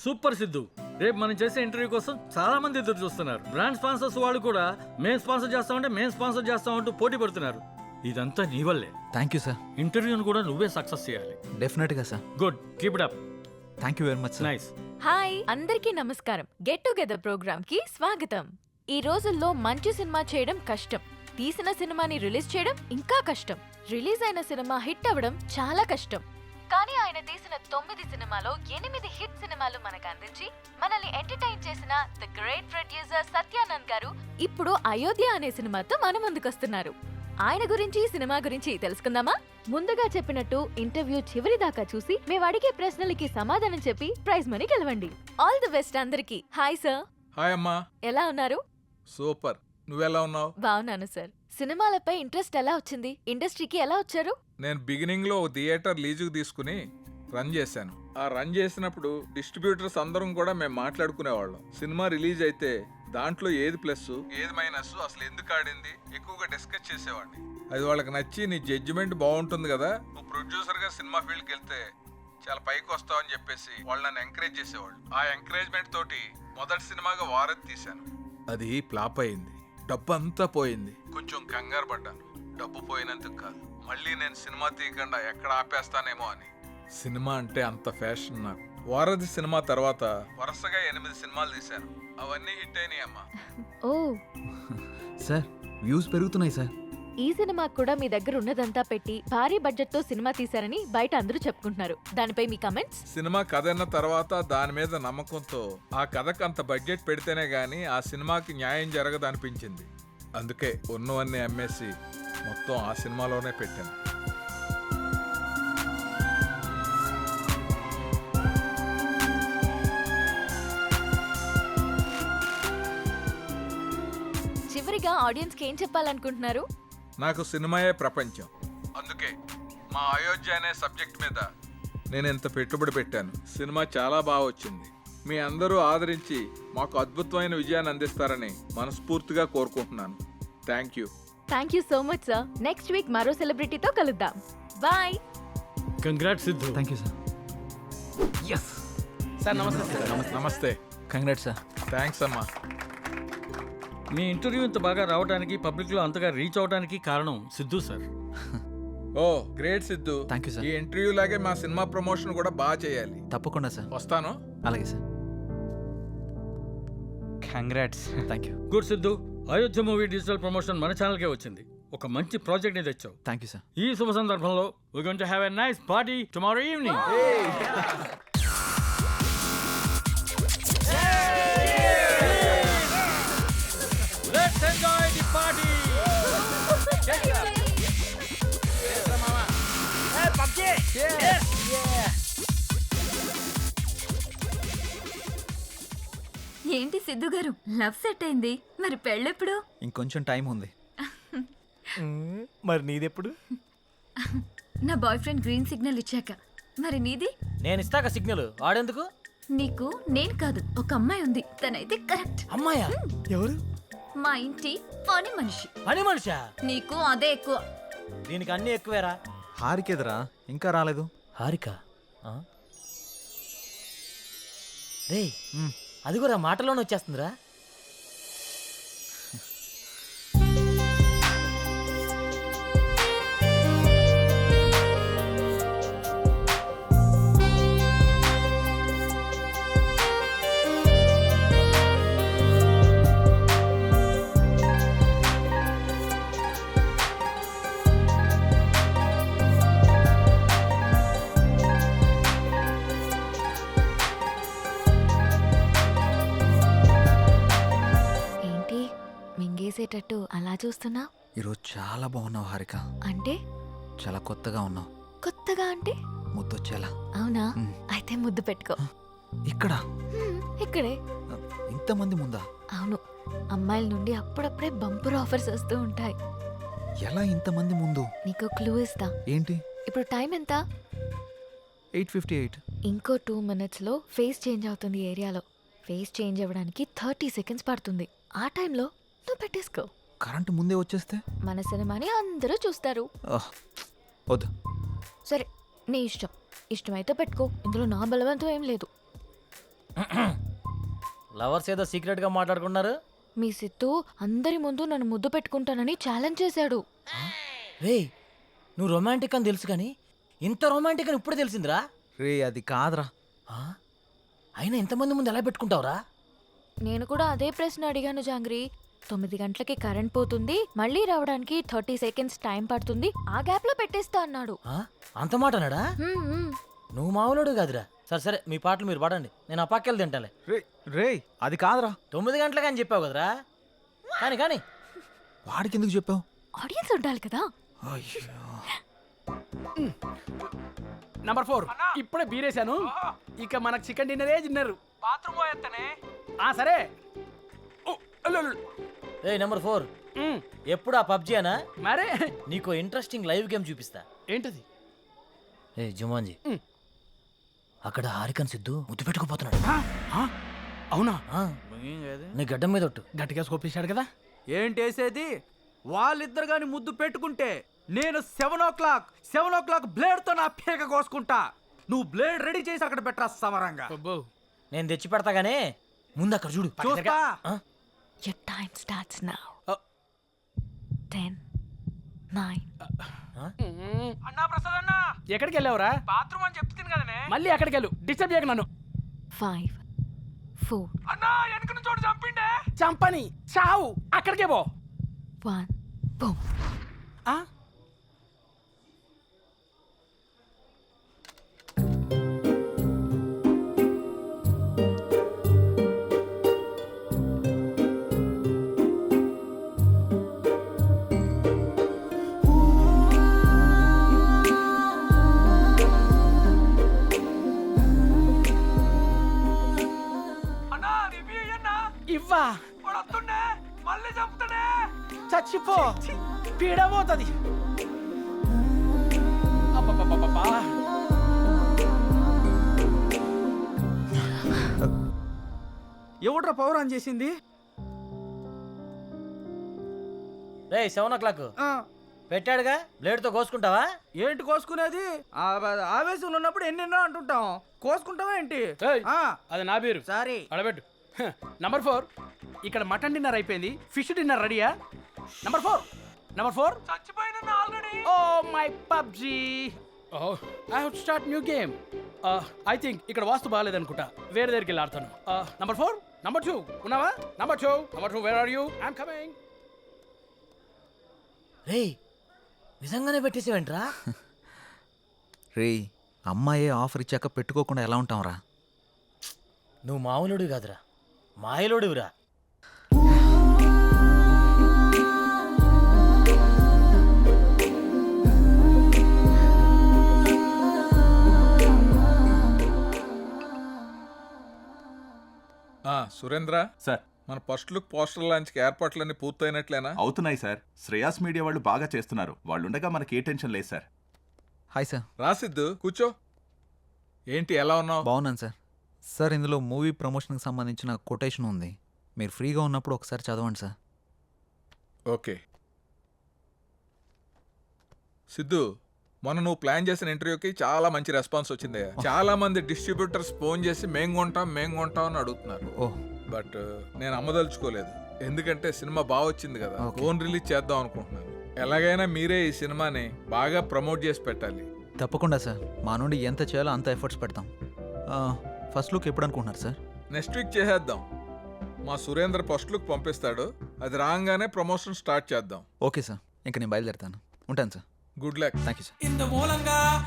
Super Siddhu. రేపు మనం చేసే ఇంటర్వ్యూ కోసం చాలా మంది ఎదురు చూస్తున్నారు. బ్రాండ్ స్పాన్సర్స్ వాళ్ళు కూడా మేం స్పాన్సర్ చేస్తామంటూ పోటీ పడుతున్నారు. ఇదంతా నీ వల్లే. Thank you sir. ఇంటర్వ్యూను కూడా నువ్వే సక్సెస్ చేయాలి. డెఫినెట్గా sir. Good, keep it up. Thank you very much sir. Nice. Hi అందరికీ నమస్కారం. గెట్ టుగెదర్ ప్రోగ్రామ్ కి స్వాగతం. ఈ రోజుల్లో మంచి సినిమా చేయడం కష్టం, తీసిన సినిమాని రిలీజ్ చేయడం ఇంకా కష్టం, రిలీజ్ అయిన సినిమా హిట్ అవ్వడం చాలా కష్టం. కానీ ఆయన తీసిన 9 సినిమాలో 8 హిట్ సినిమాలు మనకు అందించి మనల్ని ఎంటర్టైన్ చేసిన ది గ్రేట్ ప్రొడ్యూసర్ సత్యానంద్ గారు ఇప్పుడు అయోధ్య అనే సినిమాతో మన ముందుకొస్తున్నారు. ఆయన గురించి సినిమా గురించి తెలుసుకుందామా? ముందుగా చెప్పినట్టు ఇంటర్వ్యూ చివరి దాకా చూసి మేము అడిగే ప్రశ్నలకి సమాధానం చెప్పి ప్రైజ్ మనీ గెలవండి. ఆల్ ది బెస్ట్ అందరికి. Hi sir. హాయ్ అమ్మా. ఎలా ఉన్నారు? సూపర్. నువ్వెలా ఉన్నావు? బాగున్నాను సార్. సినిమాలపై ఇంట్రెస్ట్ ఎలా వచ్చింది? ఇండస్ట్రీకి ఎలా వచ్చారు? నేను బిగినింగ్ లో ఒక థియేటర్ లీజుకు తీసుకుని రన్ చేశాను. ఆ రన్ చేసినప్పుడు డిస్ట్రిబ్యూటర్స్ అందరం కూడా మేము మాట్లాడుకునేవాళ్ళం. సినిమా రిలీజ్ అయితే దాంట్లో ఏది ప్లస్ ఏది మైనస్, అసలు ఎందుకు ఆడింది ఎక్కువగా డిస్కస్ చేసేవాడిని. అది వాళ్ళకి నచ్చి నీ జడ్జిమెంట్ బాగుంటుంది కదా, నువ్వు ప్రొడ్యూసర్ గా సినిమా ఫీల్డ్కి వెళ్తే చాలా పైకి వస్తావు అని చెప్పేసి వాళ్ళు నన్ను ఎంకరేజ్ చేసేవాళ్ళు. ఆ ఎంకరేజ్మెంట్ తోటి మొదటి సినిమాగా వారధి తీశాను. అది ఫ్లాప్ అయింది, డబ్బు అంతా పోయింది. కొంచెం కంగారు పడ్డాను. డబ్బు పోయినందుకు కాదు, మళ్ళీ నేను సినిమా తీయకుండా ఎక్కడ ఆపేస్తానేమో అని. సినిమా అంటే అంత ఫ్యాషన్ నాకు. వారధి సినిమా తర్వాత వరుసగా 8 సినిమాలు తీశాను. అవన్నీ హిట్ అయినాయి అమ్మా. ఓ సార్ వ్యూస్ పెరుగుతున్నాయి సార్. ఈ సినిమా కూడా మీ దగ్గర ఉన్నదంతా పెట్టి భారీ బడ్జెట్ తో సినిమా తీశారని బయట అందరూ చెప్పుకుంటున్నారు. దానిపై మీ కమెంట్స్? సినిమా కథ అన్న తర్వాత దాని మీద నమ్మకంతో ఆ కథకు అంత బడ్జెట్ పెడితేనే గానీ ఆ సినిమాకి న్యాయం జరగదు అనిపించింది. అందుకే ఉన్నవన్నీ అమ్మేసి మొత్తం ఆ సినిమాలోనే పెట్టాను. చివరిగా ఆడియన్స్ కి ఏం చెప్పాలనుకుంటున్నారు? నాకు సినిమాయే ప్రపంచం. అందుకే మా అయోధ్య అనే సబ్జెక్ట్ మీద నేను ఎంత పెట్టుబడి పెట్టాను. సినిమా చాలా బాగా వచ్చింది. మీ అందరూ ఆదరించి మాకు అద్భుతమైన విజయాన్ని అందిస్తారని మనస్ఫూర్తిగా కోరుకుంటున్నాను. Thank you. Thank you so much sir. Next week మరో సెలబ్రిటీతో కలుద్దాం. Bye. Congrats Siddhu. Thank you sir. Yes sir. నమస్తే సార్. నమస్తే. Congrats sir. థ్యాంక్స్ అమ్మా. మీ ఇంటర్వ్యూ ఇంత బాగా రావడానికి, పబ్లిక్ లో అంతగా రీచ్ అవడానికి కారణం Siddhu sir. Oh great Siddhu. Thank you sir. ఈ ఇంటర్వ్యూ లాగే మా సినిమా ప్రమోషన్ కూడా బాగా చేయాలి. తప్పకుండా సార్. వస్తాను. అలాగే sir. Congrats. Thank you. Good Siddhu. Ayodhya movie digital promotion మన ఛానల్కే వచ్చింది. ఒక మంచి ప్రాజెక్ట్ ని తెచ్చావు. Thank you sir. ఈ శుభ సందర్భంలో we're going to have a nice party tomorrow evening. Let's enjoy the party. ఏంటి సిద్ధు గారు, లవ్ సెట్ అయింది, మరి పెళ్ళెప్పుడు? ఇంకొంచెం టైం ఉంది. మరి నీదెప్పుడు? నా బాయ్ ఫ్రెండ్ గ్రీన్ సిగ్నల్ ఇచ్చాక. మరి నీది? నేను ఇస్తాక సిగ్నల్ వాడేందుకు? నీకు నేను కాదు, ఒక అమ్మాయి ఉంది, తనైతే కరెక్ట్. అమ్మాయా? ఎవరు? మా ఇంటి పని మనిషి. పని మనిషా? నీకు అదే ఎక్కువ. దీనికి అన్ని ఎక్కువేరా. హారికేదరా ఇంకా రాలేదు. హారిక రే, అది కూడా మాటలోనే వచ్చేస్తుందిరా. మింగేసేటట్టు అలా చూస్తున్నా? ఈరోజు చాలా బాగున్నావు హారిక. అంటే? చాలా కొత్తగా ఉన్నావు. కొత్తగా అంటే? ముద్దొచ్చేలా. అవునా? అయితే ముద్దు పెట్టుకో. ఇక్కడ? ఇక్కడే. ఇంతమంది ముందా? అవును, అమ్మాయిల నుండి అప్పుడప్పుడే బంపర్ ఆఫర్స్ వస్తూ ఉంటాయి. ఎలా ఇంతమంది ముందు? నీకు క్లూ ఇస్తా. ఏంటి? ఇప్పుడు టైం ఎంత? 8:58. ఇంకో 2 minutes లో ఫేస్ చేంజ్ అవుతుంది ఏరియాలో. ఫేస్ చేంజ్ అవ్వడానికి 30 seconds పడుతుంది. ఆ టైంలో నువ్వు పెట్టేసుకో. కరెంటు ముందే వచ్చేస్తే? మన సినిమాని అందరూ చూస్తారు. వద్దు. సరే నీ ఇష్టం. ఇష్టమైతే పెట్టుకో, ఇందులో నా బలవంతం ఏం లేదు. లవర్స్ ఏదో సీక్రెట్ గా మాట్లాడుకున్నారు. మీ సిత్తు అందరి ముందు నన్ను ముద్దు పెట్టుకుంటానని ఛాలెంజ్ చేశాడు. రే నువ్వు రొమాంటిక్ అని తెలుసు కానీ ఇంత రొమాంటిక్ అని ఇప్పుడు తెలిసిందిరా. రే అది కాదురా. ఆ? అయినా ఇంతమంది ముందు ఎలా పెట్టుకుంటావురా? నేను కూడా అదే ప్రశ్న అడిగాను జాంగ్రీ. 9 గంటలకి కరెంట్ పోతుంది, మళ్ళీ రావడానికి 30 సెకండ్స్ టైం పడుతుంది, ఆ గ్యాప్ లో పెట్టేస్తా అన్నాడు. ఆ? అంత మాట అన్నాడా? నువ్వు మామూలుడు కాదురా. సరే సరే మీ పాటలు మీరు పాడండి, నేను ఆ పక్కెళ్ళి తింటాలే. రే అది కాదురా. 9 గంటలకు అని చెప్పావు కదరా. కానీ కానీ వాడికి ఎందుకు చెప్పావు? ఆడియన్స్ ఉండాలి కదా. నంబర్ 4 ఇప్పుడే బీరేశాను. ఇక మనకు చికెన్ డిన్నరే తిన్నారు. బాత్రూమ్ పోయేత్తనే. సరే. ఏ నెంబర్ 4 ఎప్పుడు ఆ పబ్జీ అనా? మరే నీకు ఇంట్రెస్టింగ్ లైవ్ గేమ్ చూపిస్తా. ఏంటది? ఏ జుమాన్జీ, అక్కడ హారికన్ సిద్ధు ముద్దు పెట్టుకుపోతున్నాడు. అవునా? ఆ, నీ గడ్డం మీద ఒట్టు. గట్టిగా స్కోపేశాడు కదా. ఏంటేసేది? వాళ్ళిద్దరు గాని ముద్దు పెట్టుకుంటే నేను 7 o'clock బ్లేడ్ తో నా పేక కోసుకుంటా. నువ్వు బ్లేడ్ రెడీ చేసి అక్కడ పెట్టరా సమరంగా. అబ్బో. నేను తెచ్చి పెడతా గానీ ముందు అక్కడ చూడు. చూస్తా. ఆ? Your time starts now. 10, 9. అన్నా ప్రసాద్ అన్నా, ఎక్కడికి వెళ్ళావురా? బాత్రూమ్ అని చెప్తుంది కదనే. మళ్ళీ ఎక్కడికి వెళ్ళు, డిస్టర్బ్ చేయకు నన్ను. 5, 4, అన్నా వెనక నుంచి చోటు చంపిండే. చంపని చావు, అక్కడికే పో. 1, boom. ఆ? అన్నా రివ్యూ అయ్యన్నా. ఇవ్వా వాడు వస్తుండే మళ్ళీ చంపుతాడే. చచ్చిపో, పీడబోతుంది. అబ్బబ్బబ్బబ్బా. ఎవడ్రా పవర్ ఆన్ చేసింది? రే 7 o'clock పెట్టాడుగా, బ్లేడ్ తో కోసుకుంటావా? ఏంటి కోసుకునేది? ఆవేశంలో ఉన్నప్పుడు ఎన్నెన్నో అంటుంటాం. కోసుకుంటావా ఏంటి? ఏయ్, అది నా పేరు. సారీ. అడబెట్టు. నంబర్ 4 ఇక్కడ మటన్ డిన్నర్ అయిపోయింది, ఫిష్ డిన్నర్ రెడీయా? నంబర్ 4 చచ్చిపోయిన already. Oh my PUBG. Oh I have to start new game. I think ఇక్కడ వాస్తు బాగాలేదనుకుంటా, వేరే దగ్గరికి వెళ్ళి ఆడతాను. నంబర్ 4 నంబర్ 2 ఉన్నావా? Number 2 where are you? I'm coming. రే నిజంగానే పెట్టేసేవేంట్రా? రే అమ్మాయే ఆఫర్ ఇచ్చాక పెట్టుకోకుండా ఎలా ఉంటాంరా? నువ్వు మామూలుడు కాదురా, మాయలోడివిరా. సురేంద్ర సార్, మన ఫస్ట్ లుక్ పోస్టర్ లాంచ్ ఏర్పాట్లన్నీ పూర్తయినట్లేనా? అవుతున్నాయి సార్. శ్రేయాస్ మీడియా వాళ్ళు బాగా చేస్తున్నారు. వాళ్ళుండగా మనకి ఏ టెన్షన్ లేదు సార్. Hi sir. రాసిద్దు కూర్చో. ఏంటి ఎలా ఉన్నావు? బాగున్నాను సార్. సార్ ఇందులో మూవీ ప్రమోషన్కి సంబంధించిన కొటేషన్ ఉంది, మీరు ఫ్రీగా ఉన్నప్పుడు ఒకసారి చదవండి సార్. ఓకే. సిద్ధు, మొన్న నువ్వు ప్లాన్ చేసిన ఇంటర్వ్యూకి చాలా మంచి రెస్పాన్స్ వచ్చింది. చాలా మంది డిస్ట్రిబ్యూటర్స్ ఫోన్ చేసి మేం కొంటాం అని అడుగుతున్నారు. ఓహ్, బట్ నేను అమ్మదలుచుకోలేదు, ఎందుకంటే సినిమా బాగా వచ్చింది కదా. Okay. ఫోన్ రిలీజ్ చేద్దాం అనుకుంటున్నాను. ఎలాగైనా మీరే ఈ సినిమాని బాగా ప్రమోట్ చేసి పెట్టాలి. తప్పకుండా సార్. మా నుండి ఎంత చేయాలో అంత ఎఫర్ట్స్ పెడతాం. ఫస్ట్ లుక్ ఎప్పుడు అనుకుంటున్నారు సార్? నెక్స్ట్ వీక్ చేసేద్దాం. మా సురేంద్ర ఫస్ట్ లుక్ పంపిస్తాడు, అది రాగానే ప్రమోషన్ స్టార్ట్ చేద్దాం. ఓకే సార్, ఇంక నేను బయలుదేరుతాను. ఉంటాను sir. Good luck. Thank you sir. ఇందు మూలంగా